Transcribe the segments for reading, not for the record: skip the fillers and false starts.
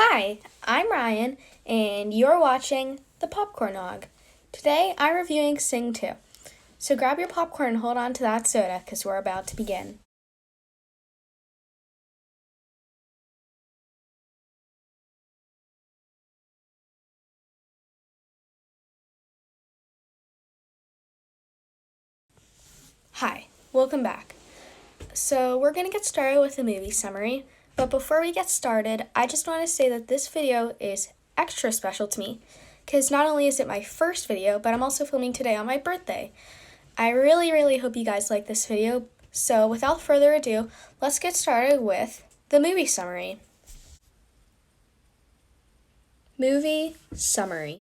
Hi, I'm Ryan, and you're watching The Popcorn Nog. Today, I'm reviewing Sing 2. So grab your popcorn and hold on to that soda, because we're about to begin. Hi, welcome back. So we're going to get started with the movie summary, but before we get started, I just want to say that this video is extra special to me, because not only is it my first video, but I'm also filming today on my birthday. I really hope you guys like this video, so without further ado, let's get started with the movie summary. Movie summary.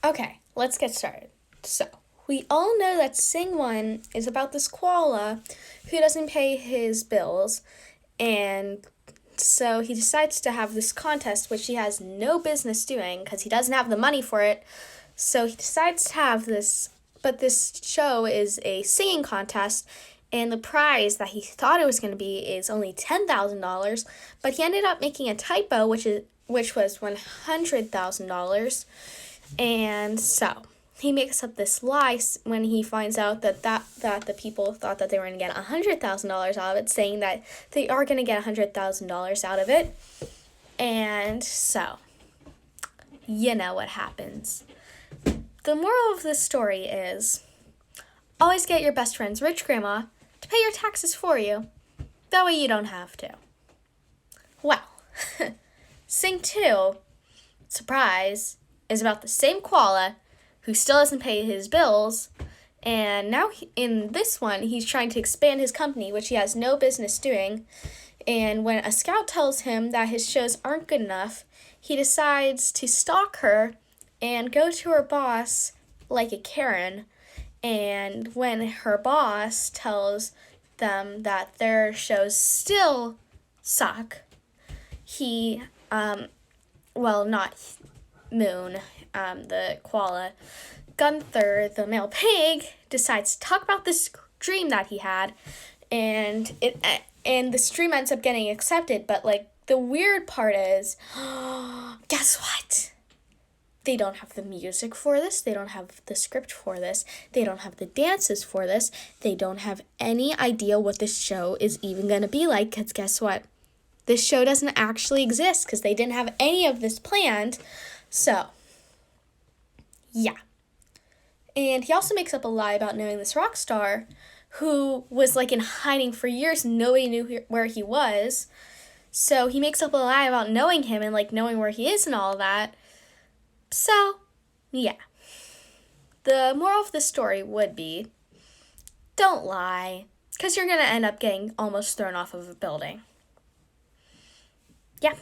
Okay, let's get started. So, we all know that Sing 1 is about this koala who doesn't pay his bills, and so he decides to have this contest, which he has no business doing because he doesn't have the money for it. So he decides to have this, but this show is a singing contest, and the prize that he thought it was going to be is only $10,000, but he ended up making a typo, which was $100,000, and so he makes up this lie when he finds out that the people thought that they were going to get $100,000 out of it, saying that they are going to get $100,000 out of it, and so you know what happens. The moral of this story is always get your best friend's rich grandma to pay your taxes for you. That way you don't have to. Well, Sing 2, surprise, is about the same koala who still doesn't pay his bills, and now in this one he's trying to expand his company, which he has no business doing, and when a scout tells him that his shows aren't good enough, he decides to stalk her and go to her boss like a Karen, and when her boss tells them that their shows still suck, he, not Moon, the koala, Gunther, the male pig, decides to talk about this dream that he had, and this dream ends up getting accepted, but the weird part is, guess what? They don't have the music for this, they don't have the script for this, they don't have the dances for this, they don't have any idea what this show is even going to be like, because guess what? This show doesn't actually exist because they didn't have any of this planned, so, yeah. And he also makes up a lie about knowing this rock star who was in hiding for years, nobody knew where he was, so he makes up a lie about knowing him and knowing where he is and all of that. So, yeah. The moral of the story would be, don't lie, because you're going to end up getting almost thrown off of a building. Yeah.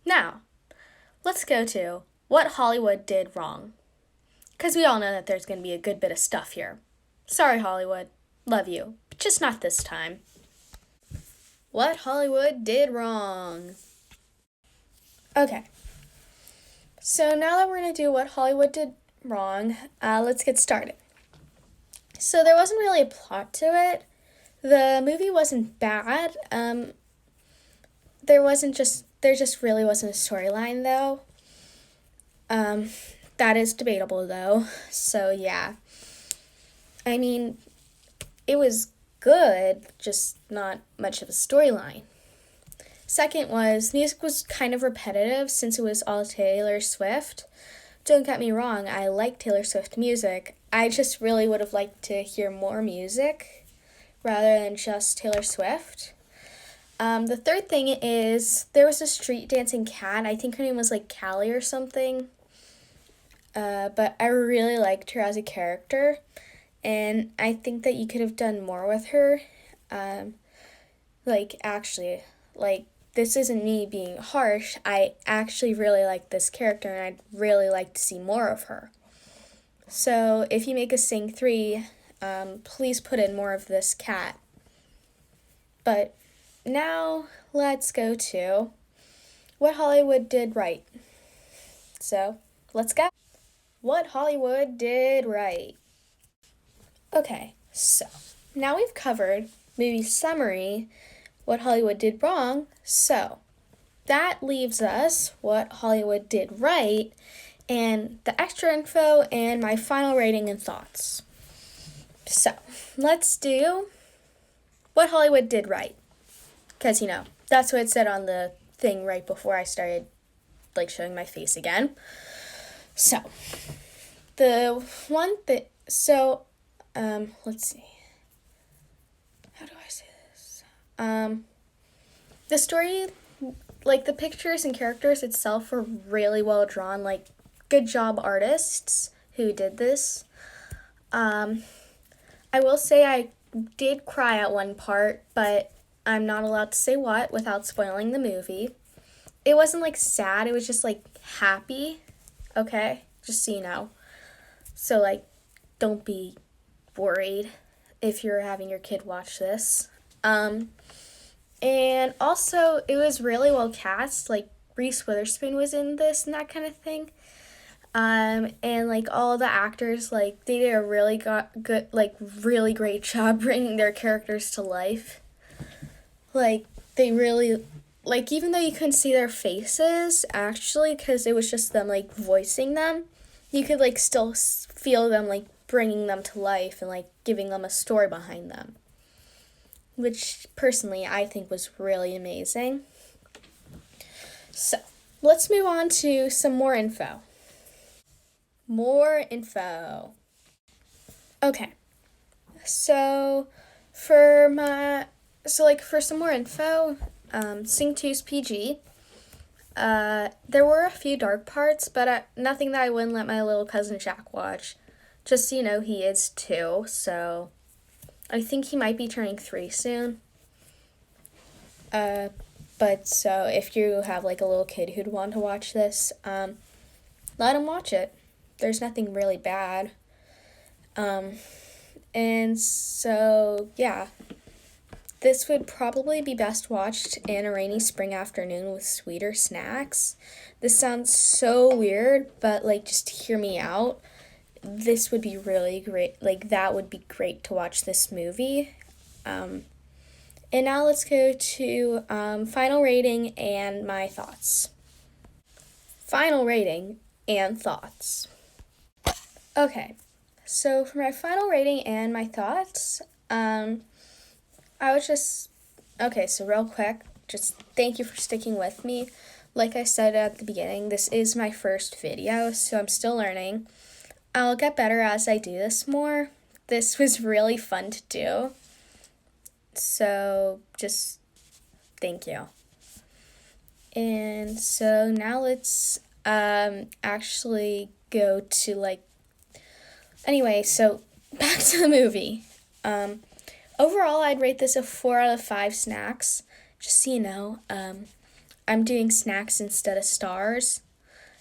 Now, let's go to what Hollywood did wrong. Because we all know that there's going to be a good bit of stuff here. Sorry, Hollywood. Love you. But just not this time. What Hollywood did wrong. Okay. So now that we're going to do what Hollywood did wrong, let's get started. So there wasn't really a plot to it. The movie wasn't bad. There just really wasn't a storyline, though. That is debatable, though. So, yeah. I mean, it was good, just not much of a storyline. Second was, music was kind of repetitive since it was all Taylor Swift. Don't get me wrong, I like Taylor Swift music. I just really would have liked to hear more music rather than just Taylor Swift. The third thing is, there was a street dancing cat. I think her name was Callie or something. But I really liked her as a character, and I think that you could have done more with her. This isn't me being harsh. I actually really like this character, and I'd really like to see more of her. So if you make a Sing 3, please put in more of this cat. But now let's go to what Hollywood did right. So let's go. What Hollywood did right. Okay, so now we've covered movie summary, what Hollywood did wrong, so that leaves us what Hollywood did right and the extra info and my final rating and thoughts. So, let's do what Hollywood did right. Because, that's what it said on the thing right before I started, showing my face again. So, the one thing, let's see. How do I say this? The story, the pictures and characters itself were really well drawn. Good job, artists who did this. I will say I did cry at one part, but I'm not allowed to say what without spoiling the movie. It wasn't sad, it was just happy, okay? Just so you know. So don't be worried if you're having your kid watch this. And also it was really well cast, Reese Witherspoon was in this and that kind of thing. And all the actors, they did a really good, really great job bringing their characters to life. They really, even though you couldn't see their faces, actually, because it was just them, voicing them, you could, still feel them, bringing them to life and, giving them a story behind them. Which, personally, I think was really amazing. So, let's move on to some more info. Okay. So, for some more info, Sing 2's PG. There were a few dark parts, but nothing that I wouldn't let my little cousin Jack watch. Just so you know, he is 2, so I think he might be turning 3 soon. But so if you have a little kid who'd want to watch this, let him watch it. There's nothing really bad. And so, yeah. This would probably be best watched in a rainy spring afternoon with sweeter snacks. This sounds so weird, but just hear me out. This would be really great. That would be great to watch this movie. And now let's go to final rating and my thoughts. Final rating and thoughts. Okay, so for my final rating and my thoughts, so real quick, just thank you for sticking with me. Like I said at the beginning, this is my first video, so I'm still learning. I'll get better as I do this more. This was really fun to do. So just thank you. And so now let's actually go to anyway, so back to the movie. Overall, I'd rate this a 4 out of 5 snacks. Just so you know, I'm doing snacks instead of stars.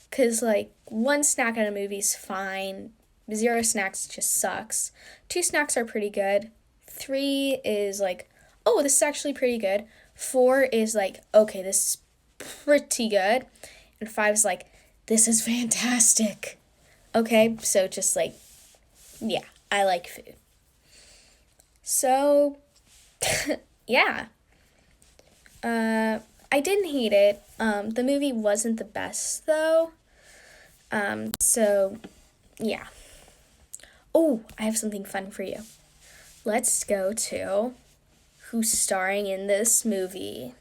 Because, 1 snack in a movie's fine. 0 snacks just sucks. 2 snacks are pretty good. 3 is oh, this is actually pretty good. 4 is okay, this is pretty good. And 5 is this is fantastic. Okay, so just yeah, I like food. So, yeah. I didn't hate it. The movie wasn't the best, though. So, yeah. Oh, I have something fun for you. Let's go to who's starring in this movie.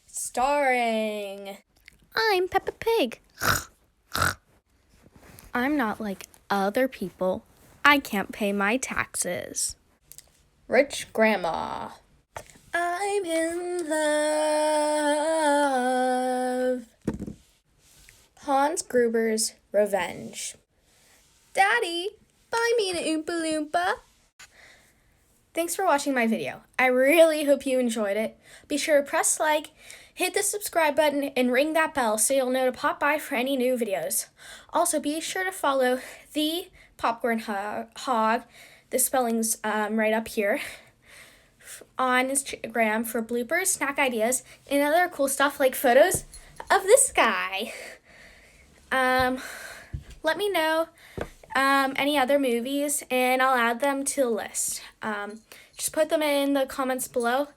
Starring... I'm Peppa Pig. I'm not like other people. I can't pay my taxes. Rich Grandma. I'm in love. Hans Gruber's Revenge. Daddy, buy me an Oompa Loompa. Thanks for watching my video. I really hope you enjoyed it. Be sure to press like, hit the subscribe button, and ring that bell so you'll know to pop by for any new videos. Also, be sure to follow the Popcorn Hog, the spelling's right up here, on Instagram for bloopers, snack ideas, and other cool stuff like photos of this guy. Let me know any other movies, and I'll add them to the list. Just put them in the comments below,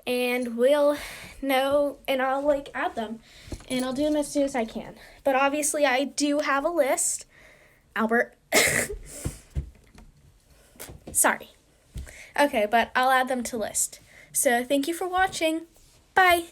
and we'll know, and I'll add them. and I'll do them as soon as I can. But obviously, I do have a list. Albert. Sorry. Okay, but I'll add them to list. So thank you for watching. Bye.